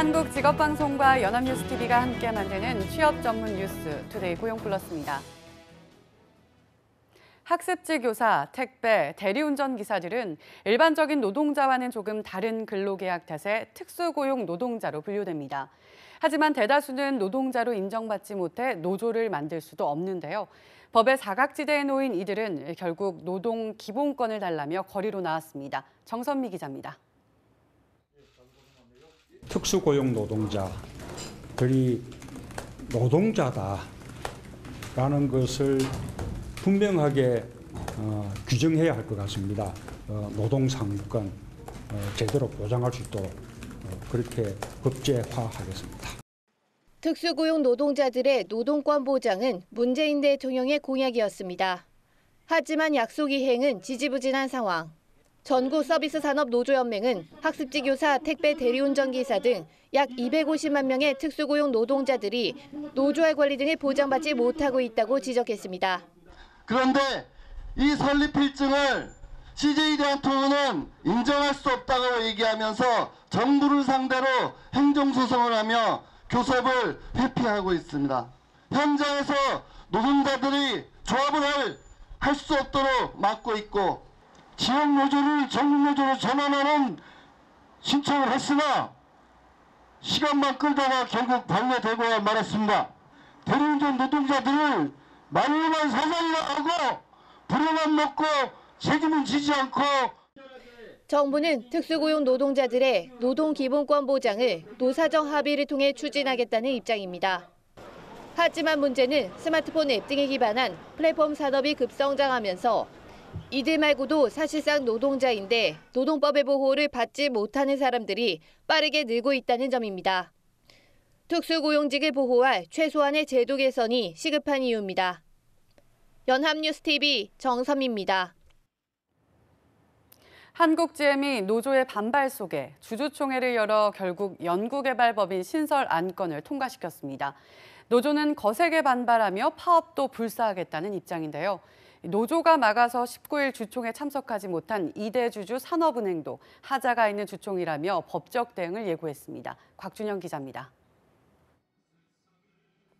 한국직업방송과 연합뉴스TV가 함께 만드는 취업 전문 뉴스 투데이 고용플러스입니다. 학습지 교사, 택배, 대리운전 기사들은 일반적인 노동자와는 조금 다른 근로계약 탓에 특수고용 노동자로 분류됩니다. 하지만 대다수는 노동자로 인정받지 못해 노조를 만들 수도 없는데요. 법의 사각지대에 놓인 이들은 결국 노동 기본권을 달라며 거리로 나왔습니다. 정선미 기자입니다. 특수고용 노동자들이 노동자다라는 것을 분명하게 규정해야 할 것 같습니다. 노동상권 제대로 보장할 수 있도록 그렇게 법제화하겠습니다. 특수고용 노동자들의 노동권 보장은 문재인 대통령의 공약이었습니다. 하지만 약속 이행은 지지부진한 상황. 전국서비스산업노조연맹은 학습지 교사, 택배 대리운전 기사 등 약 250만 명의 특수고용 노동자들이 노조의 권리 등을 보장받지 못하고 있다고 지적했습니다. 그런데 이 설립 필증을 CJ대한통운은 인정할 수 없다고 얘기하면서 정부를 상대로 행정소송을 하며 교섭을 회피하고 있습니다. 현장에서 노동자들이 조합을 할 수 없도록 막고 있고 지역노조를 전국노조로 전환하는 신청을 했으나 시간만 끌다가 결국 반려되고 말았습니다. 대리운전 노동자들을 말로만 사장이라 하고 부려만 먹고 책임은 지지 않고 정부는 특수고용 노동자들의 노동기본권 보장을 노사정 합의를 통해 추진하겠다는 입장입니다. 하지만 문제는 스마트폰 앱 등에 기반한 플랫폼 산업이 급성장하면서 이들 말고도 사실상 노동자인데 노동법의 보호를 받지 못하는 사람들이 빠르게 늘고 있다는 점입니다. 특수고용직을 보호할 최소한의 제도 개선이 시급한 이유입니다. 연합뉴스TV 정선미입니다. 한국GM이 노조의 반발 속에 주주총회를 열어 결국 연구개발법인 신설 안건을 통과시켰습니다. 노조는 거세게 반발하며 파업도 불사하겠다는 입장인데요. 노조가 막아서 19일 주총에 참석하지 못한 이대주주 산업은행도 하자가 있는 주총이라며 법적 대응을 예고했습니다. 곽준영 기자입니다.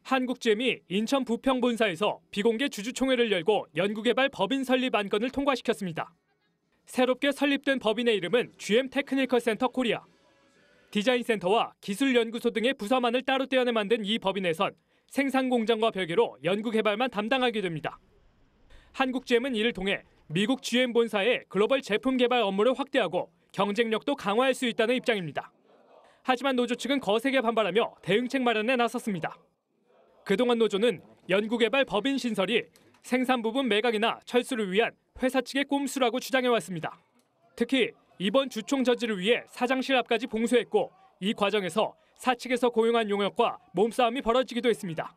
한국GM이 인천 부평본사에서 비공개 주주총회를 열고 연구개발 법인 설립 안건을 통과시켰습니다. 새롭게 설립된 법인의 이름은 GM 테크니컬 센터 코리아. 디자인센터와 기술연구소 등의 부서만을 따로 떼어내 만든 이 법인에선 생산공장과 별개로 연구개발만 담당하게 됩니다. 한국GM은 이를 통해 미국 GM 본사의 글로벌 제품 개발 업무를 확대하고 경쟁력도 강화할 수 있다는 입장입니다. 하지만 노조 측은 거세게 반발하며 대응책 마련에 나섰습니다. 그동안 노조는 연구개발 법인 신설이 생산 부분 매각이나 철수를 위한 회사 측의 꼼수라고 주장해왔습니다. 특히 이번 주총 저지를 위해 사장실 앞까지 봉쇄했고 이 과정에서 사측에서 고용한 용역과 몸싸움이 벌어지기도 했습니다.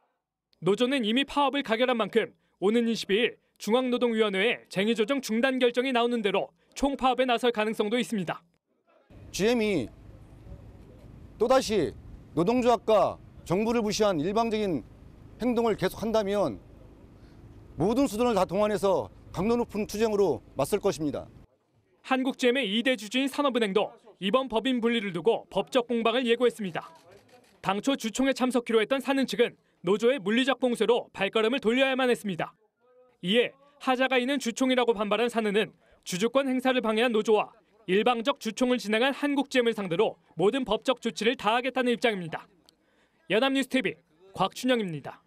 노조는 이미 파업을 가결한 만큼 오는 22일 중앙노동위원회에 쟁의조정 중단 결정이 나오는 대로 총파업에 나설 가능성도 있습니다. GM이 또다시 노동조합과 정부를 무시한 일방적인 행동을 계속한다면 모든 수단을 다 동원해서 강도 높은 투쟁으로 맞설 것입니다. 한국GM의 2대 주주인 산업은행도 이번 법인 분리를 두고 법적 공방을 예고했습니다. 당초 주총에 참석키로 했던 사는 측은 노조의 물리적 봉쇄로 발걸음을 돌려야만 했습니다. 이에 하자가 있는 주총이라고 반발한 사는은 주주권 행사를 방해한 노조와 일방적 주총을 진행한 한국GM을 상대로 모든 법적 조치를 다하겠다는 입장입니다. 연합뉴스TV 곽준영입니다.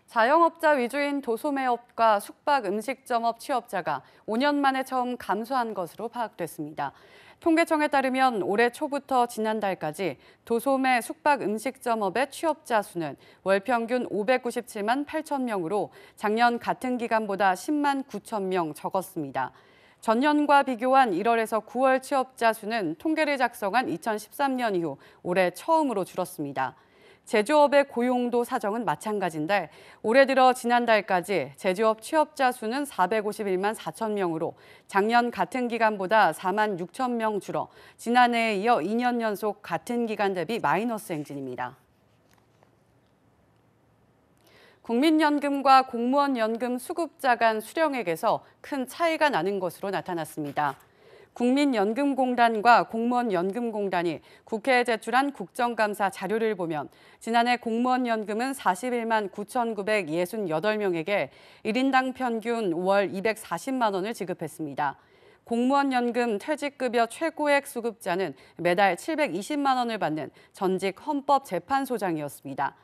자영업자 위주인 도소매업과 숙박 음식점업 취업자가 5년 만에 처음 감소한 것으로 파악됐습니다. 통계청에 따르면 올해 초부터 지난달까지 도소매 숙박 음식점업의 취업자 수는 월 평균 597만 8천 명으로 작년 같은 기간보다 10만 9천 명 적었습니다. 전년과 비교한 1월에서 9월 취업자 수는 통계를 작성한 2013년 이후 올해 처음으로 줄었습니다. 제조업의 고용도 사정은 마찬가지인데 올해 들어 지난달까지 제조업 취업자 수는 451만 4천 명으로 작년 같은 기간보다 4만 6천 명 줄어 지난해에 이어 2년 연속 같은 기간 대비 마이너스 행진입니다. 국민연금과 공무원연금 수급자 간 수령액에서 큰 차이가 나는 것으로 나타났습니다. 국민연금공단과 공무원연금공단이 국회에 제출한 국정감사 자료를 보면 지난해 공무원연금은 41만 9,968명에게 1인당 평균 월 240만 원을 지급했습니다. 공무원연금 퇴직급여 최고액 수급자는 매달 720만 원을 받는 전직 헌법재판소장이었습니다.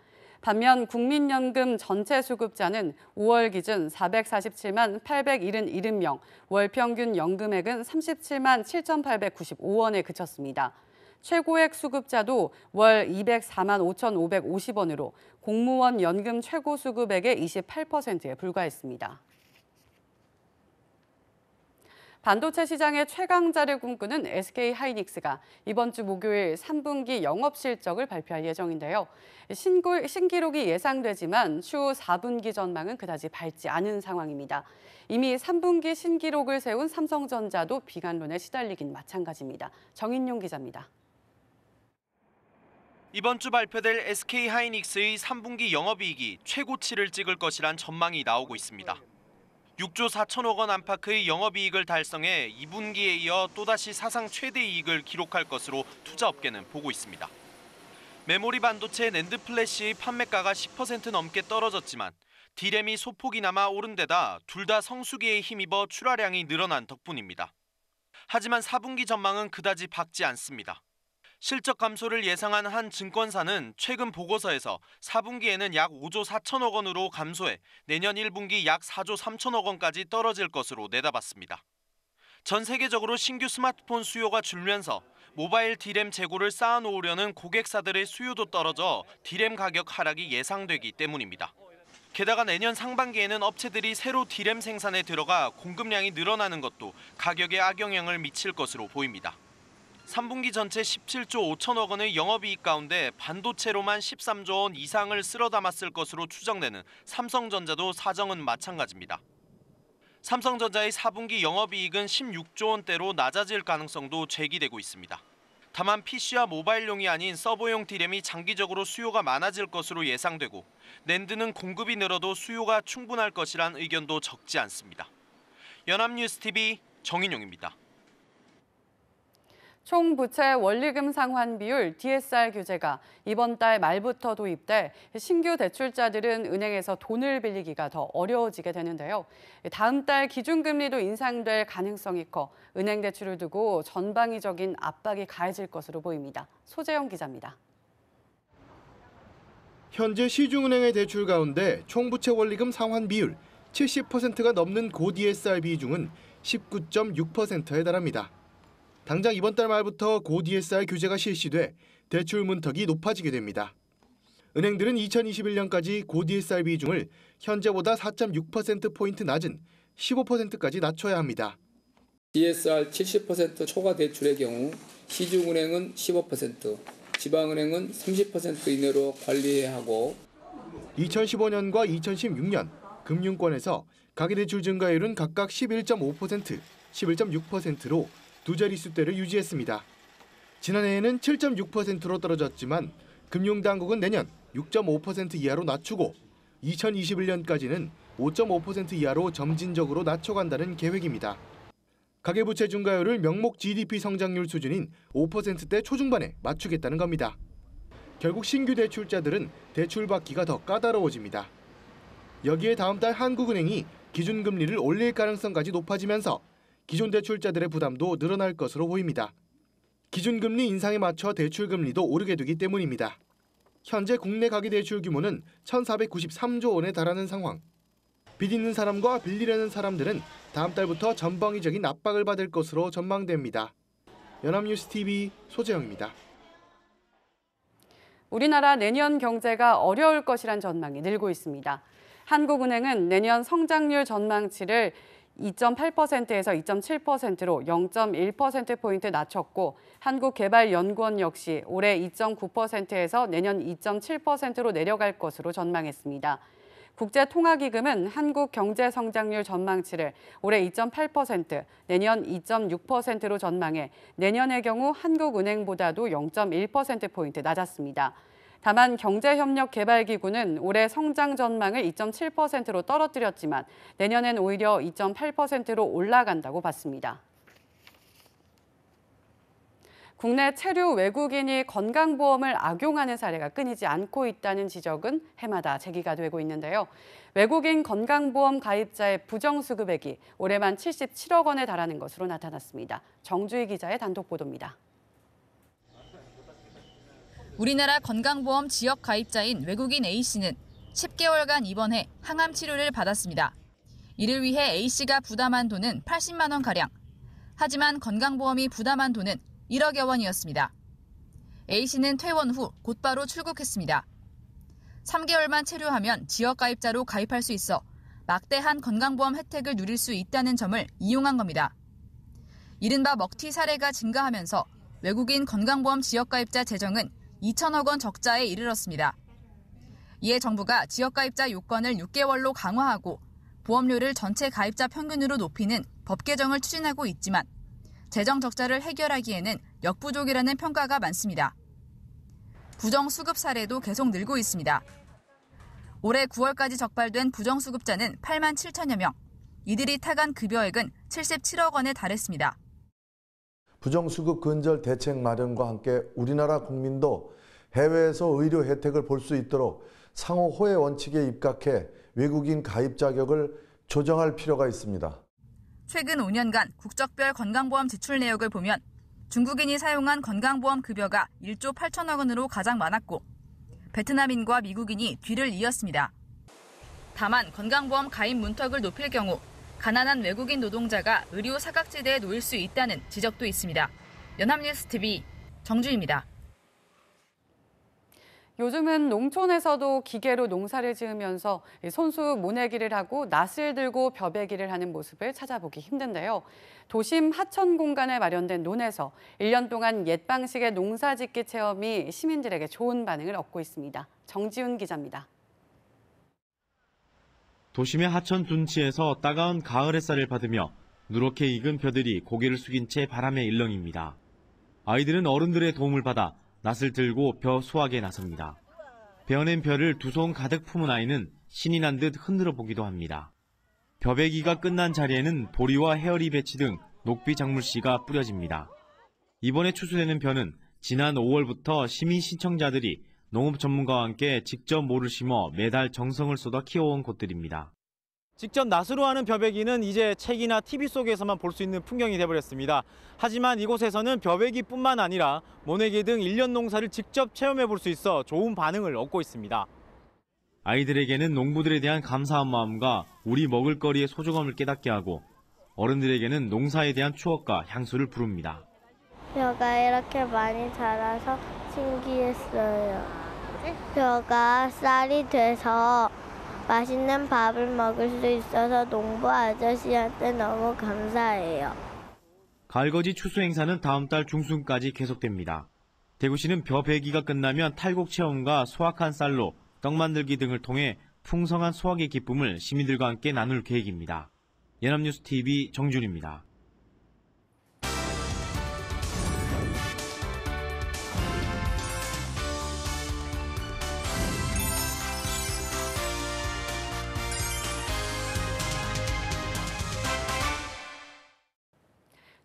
반면 국민연금 전체 수급자는 5월 기준 447만 871명, 월 평균 연금액은 37만 7,895원에 그쳤습니다. 최고액 수급자도 월 204만 5,550원으로 공무원 연금 최고 수급액의 28%에 불과했습니다. 반도체 시장의 최강자를 꿈꾸는 SK 하이닉스가 이번 주 목요일 3분기 영업 실적을 발표할 예정인데요. 신기록이 예상되지만 추후 4분기 전망은 그다지 밝지 않은 상황입니다. 이미 3분기 신기록을 세운 삼성전자도 비관론에 시달리긴 마찬가지입니다. 정인용 기자입니다. 이번 주 발표될 SK 하이닉스의 3분기 영업이익이 최고치를 찍을 것이란 전망이 나오고 있습니다. 6조 4천억 원 안팎의 영업이익을 달성해 2분기에 이어 또다시 사상 최대 이익을 기록할 것으로 투자업계는 보고 있습니다. 메모리 반도체 낸드 플래시의 판매가가 10% 넘게 떨어졌지만 D램이 소폭이 남아 오른 데다 둘 다 성수기에 힘입어 출하량이 늘어난 덕분입니다. 하지만 4분기 전망은 그다지 밝지 않습니다. 실적 감소를 예상한 한 증권사는 최근 보고서에서 4분기에는 약 5조 4천억 원으로 감소해 내년 1분기 약 4조 3천억 원까지 떨어질 것으로 내다봤습니다. 전 세계적으로 신규 스마트폰 수요가 줄면서 모바일 D램 재고를 쌓아놓으려는 고객사들의 수요도 떨어져 D램 가격 하락이 예상되기 때문입니다. 게다가 내년 상반기에는 업체들이 새로 D램 생산에 들어가 공급량이 늘어나는 것도 가격에 악영향을 미칠 것으로 보입니다. 3분기 전체 17조 5천억 원의 영업이익 가운데 반도체로만 13조 원 이상을 쓸어 담았을 것으로 추정되는 삼성전자도 사정은 마찬가지입니다. 삼성전자의 4분기 영업이익은 16조 원대로 낮아질 가능성도 제기되고 있습니다. 다만 PC와 모바일용이 아닌 서버용 D램이 장기적으로 수요가 많아질 것으로 예상되고 낸드는 공급이 늘어도 수요가 충분할 것이란 의견도 적지 않습니다. 연합뉴스TV 정인용입니다. 총부채 원리금 상환 비율 DSR 규제가 이번 달 말부터 도입돼 신규 대출자들은 은행에서 돈을 빌리기가 더 어려워지게 되는데요. 다음 달 기준금리도 인상될 가능성이 커 은행 대출을 두고 전방위적인 압박이 가해질 것으로 보입니다. 소재영 기자입니다. 현재 시중은행의 대출 가운데 총부채 원리금 상환 비율 70%가 넘는 고 DSR 비중은 19.6%에 달합니다. 당장 이번 달 말부터 고 DSR 규제가 실시돼 대출 문턱이 높아지게 됩니다. 은행들은 2021년까지 고 DSR 비중을 현재보다 4.6%포인트 낮은 15%까지 낮춰야 합니다. DSR 70% 초과 대출의 경우 시중은행은 15%, 지방은행은 30% 이내로 관리해야 하고 2015년과 2016년 금융권에서 가계대출 증가율은 각각 11.5%, 11.6%로 두 자릿수대를 유지했습니다. 지난해에는 7.6%로 떨어졌지만 금융당국은 내년 6.5% 이하로 낮추고 2021년까지는 5.5% 이하로 점진적으로 낮춰간다는 계획입니다. 가계부채 증가율을 명목 GDP 성장률 수준인 5%대 초중반에 맞추겠다는 겁니다. 결국 신규 대출자들은 대출받기가 더 까다로워집니다. 여기에 다음 달 한국은행이 기준금리를 올릴 가능성까지 높아지면서 기존 대출자들의 부담도 늘어날 것으로 보입니다. 기준금리 인상에 맞춰 대출금리도 오르게 되기 때문입니다. 현재 국내 가계대출 규모는 1,493조 원에 달하는 상황. 빚 있는 사람과 빌리려는 사람들은 다음 달부터 전방위적인 압박을 받을 것으로 전망됩니다. 연합뉴스TV 소재영입니다. 우리나라 내년 경제가 어려울 것이란 전망이 늘고 있습니다. 한국은행은 내년 성장률 전망치를 2.8%에서 2.7%로 0.1%포인트 낮췄고 한국개발연구원 역시 올해 2.9%에서 내년 2.7%로 내려갈 것으로 전망했습니다. 국제통화기금은 한국 경제 성장률 전망치를 올해 2.8%, 내년 2.6%로 전망해 내년의 경우 한국은행보다도 0.1%포인트 낮았습니다. 다만 경제협력개발기구는 올해 성장 전망을 2.7%로 떨어뜨렸지만 내년엔 오히려 2.8%로 올라간다고 봤습니다. 국내 체류 외국인이 건강보험을 악용하는 사례가 끊이지 않고 있다는 지적은 해마다 제기가 되고 있는데요. 외국인 건강보험 가입자의 부정수급액이 올해만 77억 원에 달하는 것으로 나타났습니다. 정주희 기자의 단독 보도입니다. 우리나라 건강보험 지역 가입자인 외국인 A씨는 10개월간 입원해 항암 치료를 받았습니다. 이를 위해 A씨가 부담한 돈은 80만 원가량. 하지만 건강보험이 부담한 돈은 1억여 원이었습니다. A씨는 퇴원 후 곧바로 출국했습니다. 3개월만 체류하면 지역 가입자로 가입할 수 있어 막대한 건강보험 혜택을 누릴 수 있다는 점을 이용한 겁니다. 이른바 먹튀 사례가 증가하면서 외국인 건강보험 지역 가입자 재정은 2천억 원 적자에 이르렀습니다. 이에 정부가 지역 가입자 요건을 6개월로 강화하고 보험료를 전체 가입자 평균으로 높이는 법 개정을 추진하고 있지만 재정 적자를 해결하기에는 역부족이라는 평가가 많습니다. 부정수급 사례도 계속 늘고 있습니다. 올해 9월까지 적발된 부정수급자는 8만 7천여 명, 이들이 타간 급여액은 77억 원에 달했습니다. 부정수급 근절 대책 마련과 함께 우리나라 국민도 해외에서 의료 혜택을 볼 수 있도록 상호 호혜 원칙에 입각해 외국인 가입 자격을 조정할 필요가 있습니다. 최근 5년간 국적별 건강보험 지출 내역을 보면 중국인이 사용한 건강보험 급여가 1조 8천억 원으로 가장 많았고 베트남인과 미국인이 뒤를 이었습니다. 다만 건강보험 가입 문턱을 높일 경우 가난한 외국인 노동자가 의료 사각지대에 놓일 수 있다는 지적도 있습니다. 연합뉴스TV 정주희입니다. 요즘은 농촌에서도 기계로 농사를 지으면서 손수 모내기를 하고 낫을 들고 벼베기를 하는 모습을 찾아보기 힘든데요. 도심 하천 공간에 마련된 논에서 1년 동안 옛 방식의 농사짓기 체험이 시민들에게 좋은 반응을 얻고 있습니다. 정지훈 기자입니다. 도심의 하천 둔치에서 따가운 가을 햇살을 받으며 누렇게 익은 벼들이 고개를 숙인 채 바람에 일렁입니다. 아이들은 어른들의 도움을 받아 낫을 들고 벼 수확에 나섭니다. 베어낸 벼를 두 손 가득 품은 아이는 신이 난 듯 흔들어 보기도 합니다. 벼베기가 끝난 자리에는 보리와 헤어리 배치 등 녹비 작물씨가 뿌려집니다. 이번에 추수되는 벼는 지난 5월부터 시민 신청자들이 농업 전문가와 함께 직접 모를 심어 매달 정성을 쏟아 키워온 곳들입니다. 직접 낫으로 하는 벼베기는 이제 책이나 TV 속에서만 볼 수 있는 풍경이 돼버렸습니다. 하지만 이곳에서는 벼베기뿐만 아니라 모내기 등 1년 농사를 직접 체험해 볼 수 있어 좋은 반응을 얻고 있습니다. 아이들에게는 농부들에 대한 감사한 마음과 우리 먹을거리의 소중함을 깨닫게 하고 어른들에게는 농사에 대한 추억과 향수를 부릅니다. 벼가 이렇게 많이 자라서 신기했어요. 벼가 쌀이 돼서 맛있는 밥을 먹을 수 있어서 농부 아저씨한테 너무 감사해요. 가을거지 추수 행사는 다음 달 중순까지 계속됩니다. 대구시는 벼베기가 끝나면 탈곡 체험과 수확한 쌀로 떡 만들기 등을 통해 풍성한 수확의 기쁨을 시민들과 함께 나눌 계획입니다. 연합뉴스TV 정준입니다.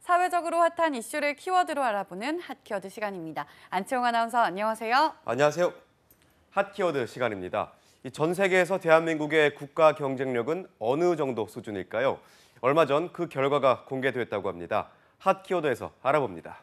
사회적으로 핫한 이슈를 키워드로 알아보는 핫키워드 시간입니다. 안채홍 아나운서 안녕하세요. 안녕하세요. 핫키워드 시간입니다. 전 세계에서 대한민국의 국가 경쟁력은 어느 정도 수준일까요? 얼마 전 그 결과가 공개됐다고 합니다. 핫키워드에서 알아봅니다.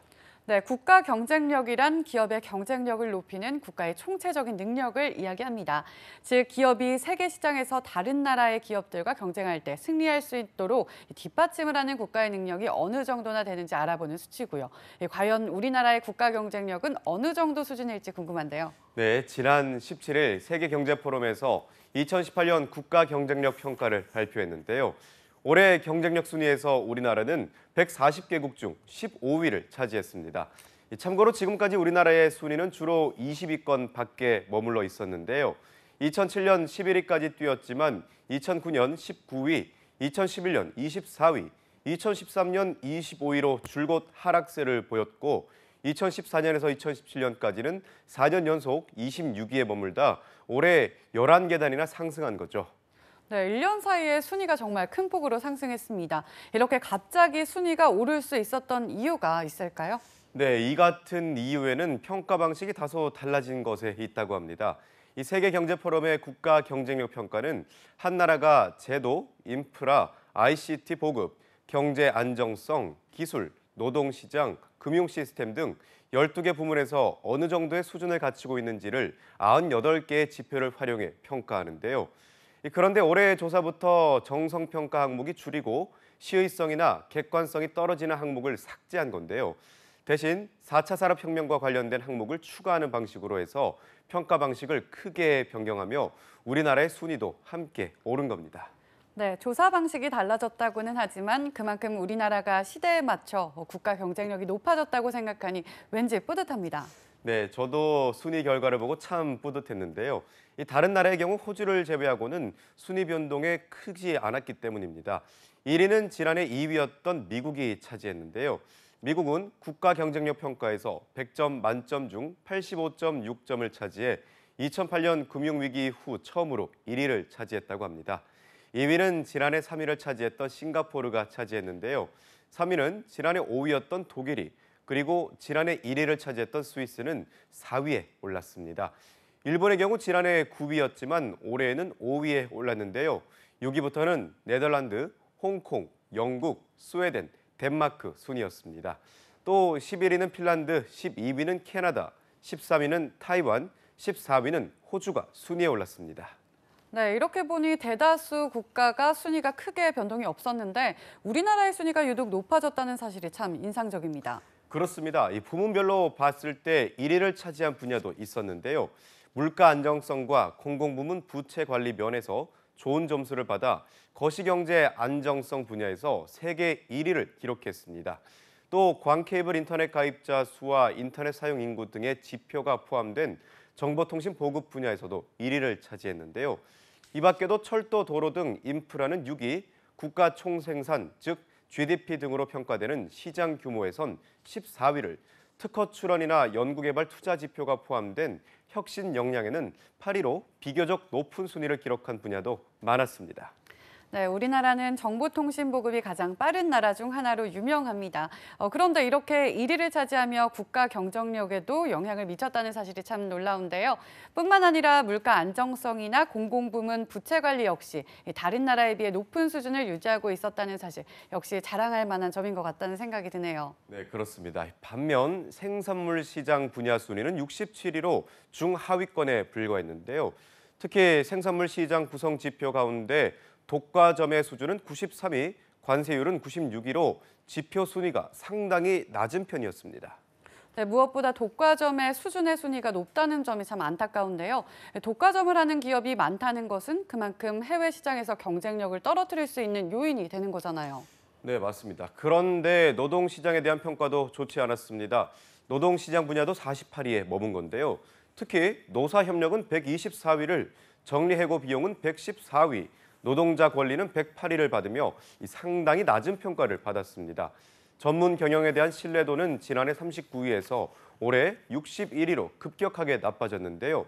네, 국가 경쟁력이란 기업의 경쟁력을 높이는 국가의 총체적인 능력을 이야기합니다. 즉, 기업이 세계 시장에서 다른 나라의 기업들과 경쟁할 때 승리할 수 있도록 뒷받침을 하는 국가의 능력이 어느 정도나 되는지 알아보는 수치고요. 과연 우리나라의 국가 경쟁력은 어느 정도 수준일지 궁금한데요. 네, 지난 17일 세계경제포럼에서 2018년 국가 경쟁력 평가를 발표했는데요. 올해 경쟁력 순위에서 우리나라는 140개국 중 15위를 차지했습니다. 참고로 지금까지 우리나라의 순위는 주로 20위권 밖에 머물러 있었는데요. 2007년 11위까지 뛰었지만 2009년 19위, 2011년 24위, 2013년 25위로 줄곧 하락세를 보였고 2014년에서 2017년까지는 4년 연속 26위에 머물다 올해 11계단이나 상승한 거죠. 네, 1년 사이에 순위가 정말 큰 폭으로 상승했습니다. 이렇게 갑자기 순위가 오를 수 있었던 이유가 있을까요? 네, 이 같은 이유에는 평가 방식이 다소 달라진 것에 있다고 합니다. 이 세계경제포럼의 국가 경쟁력 평가는 한 나라가 제도, 인프라, ICT 보급, 경제 안정성, 기술, 노동시장, 금융시스템 등 12개 부문에서 어느 정도의 수준을 갖추고 있는지를 98개의 지표를 활용해 평가하는데요. 그런데 올해 조사부터 정성평가 항목이 줄이고 시의성이나 객관성이 떨어지는 항목을 삭제한 건데요. 대신 4차 산업혁명과 관련된 항목을 추가하는 방식으로 해서 평가 방식을 크게 변경하며 우리나라의 순위도 함께 오른 겁니다. 네, 조사 방식이 달라졌다고는 하지만 그만큼 우리나라가 시대에 맞춰 국가 경쟁력이 높아졌다고 생각하니 왠지 뿌듯합니다. 네, 저도 순위 결과를 보고 참 뿌듯했는데요. 이 다른 나라의 경우 호주를 제외하고는 순위 변동에 크지 않았기 때문입니다. 1위는 지난해 2위였던 미국이 차지했는데요. 미국은 국가 경쟁력 평가에서 100점 만점 중 85.6점을 차지해 2008년 금융위기 후 처음으로 1위를 차지했다고 합니다. 2위는 지난해 3위를 차지했던 싱가포르가 차지했는데요. 3위는 지난해 5위였던 독일이, 그리고 지난해 1위를 차지했던 스위스는 4위에 올랐습니다. 일본의 경우 지난해 9위였지만 올해에는 5위에 올랐는데요. 6위부터는 네덜란드, 홍콩, 영국, 스웨덴, 덴마크 순이었습니다. 또 11위는 핀란드, 12위는 캐나다, 13위는 타이완, 14위는 호주가 순위에 올랐습니다. 네, 이렇게 보니 대다수 국가가 순위가 크게 변동이 없었는데 우리나라의 순위가 유독 높아졌다는 사실이 참 인상적입니다. 그렇습니다. 이 부문별로 봤을 때 1위를 차지한 분야도 있었는데요. 물가 안정성과 공공부문 부채 관리 면에서 좋은 점수를 받아 거시경제 안정성 분야에서 세계 1위를 기록했습니다. 또 광케이블 인터넷 가입자 수와 인터넷 사용 인구 등의 지표가 포함된 정보통신 보급 분야에서도 1위를 차지했는데요. 이 밖에도 철도, 도로 등 인프라는 6위, 국가 총생산, 즉 GDP 등으로 평가되는 시장 규모에선 14위를, 특허 출원이나 연구개발 투자 지표가 포함된 혁신 역량에는 8위로 비교적 높은 순위를 기록한 분야도 많았습니다. 네, 우리나라는 정보통신 보급이 가장 빠른 나라 중 하나로 유명합니다. 그런데 이렇게 1위를 차지하며 국가 경쟁력에도 영향을 미쳤다는 사실이 참 놀라운데요. 뿐만 아니라 물가 안정성이나 공공부문 부채 관리 역시 다른 나라에 비해 높은 수준을 유지하고 있었다는 사실, 역시 자랑할 만한 점인 것 같다는 생각이 드네요. 네, 그렇습니다. 반면 생산물 시장 분야 순위는 67위로 중하위권에 불과했는데요. 특히 생산물 시장 구성 지표 가운데 독과점의 수준은 93위, 관세율은 96위로 지표 순위가 상당히 낮은 편이었습니다. 네, 무엇보다 독과점의 수준의 순위가 높다는 점이 참 안타까운데요. 독과점을 하는 기업이 많다는 것은 그만큼 해외 시장에서 경쟁력을 떨어뜨릴 수 있는 요인이 되는 거잖아요. 네, 맞습니다. 그런데 노동시장에 대한 평가도 좋지 않았습니다. 노동시장 분야도 48위에 머문 건데요. 특히 노사협력은 124위를, 정리해고 비용은 114위, 노동자 권리는 108위를 받으며 상당히 낮은 평가를 받았습니다. 전문 경영에 대한 신뢰도는 지난해 39위에서 올해 61위로 급격하게 나빠졌는데요.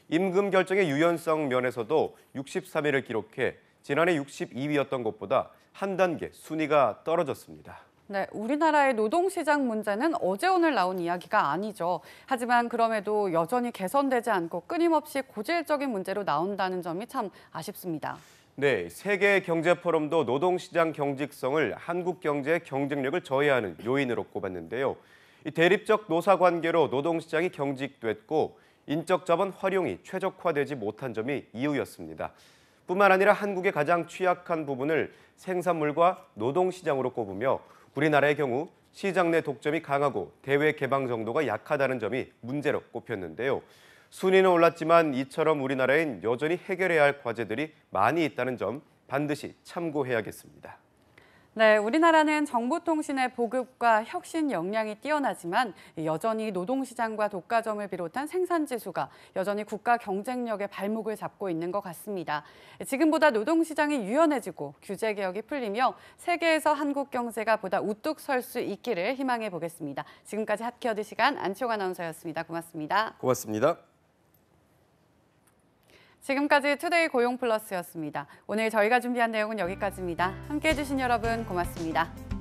임금 결정의 유연성 면에서도 63위를 기록해 지난해 62위였던 것보다 한 단계 순위가 떨어졌습니다. 네, 우리나라의 노동시장 문제는 어제 오늘 나온 이야기가 아니죠. 하지만 그럼에도 여전히 개선되지 않고 끊임없이 고질적인 문제로 나온다는 점이 참 아쉽습니다. 네, 세계경제포럼도 노동시장 경직성을 한국 경제의 경쟁력을 저해하는 요인으로 꼽았는데요. 이 대립적 노사관계로 노동시장이 경직됐고 인적 자본 활용이 최적화되지 못한 점이 이유였습니다. 뿐만 아니라 한국의 가장 취약한 부분을 생산물과 노동시장으로 꼽으며 우리나라의 경우 시장 내 독점이 강하고 대외 개방 정도가 약하다는 점이 문제로 꼽혔는데요. 순위는 올랐지만 이처럼 우리나라엔 여전히 해결해야 할 과제들이 많이 있다는 점 반드시 참고해야겠습니다. 네, 우리나라는 정보통신의 보급과 혁신 역량이 뛰어나지만 여전히 노동시장과 독과점을 비롯한 생산지수가 여전히 국가 경쟁력의 발목을 잡고 있는 것 같습니다. 지금보다 노동시장이 유연해지고 규제 개혁이 풀리며 세계에서 한국 경제가 보다 우뚝 설 수 있기를 희망해 보겠습니다. 지금까지 핫키워드 시간 안치홍 아나운서였습니다. 고맙습니다. 고맙습니다. 지금까지 투데이 고용플러스였습니다. 오늘 저희가 준비한 내용은 여기까지입니다. 함께해 주신 여러분 고맙습니다.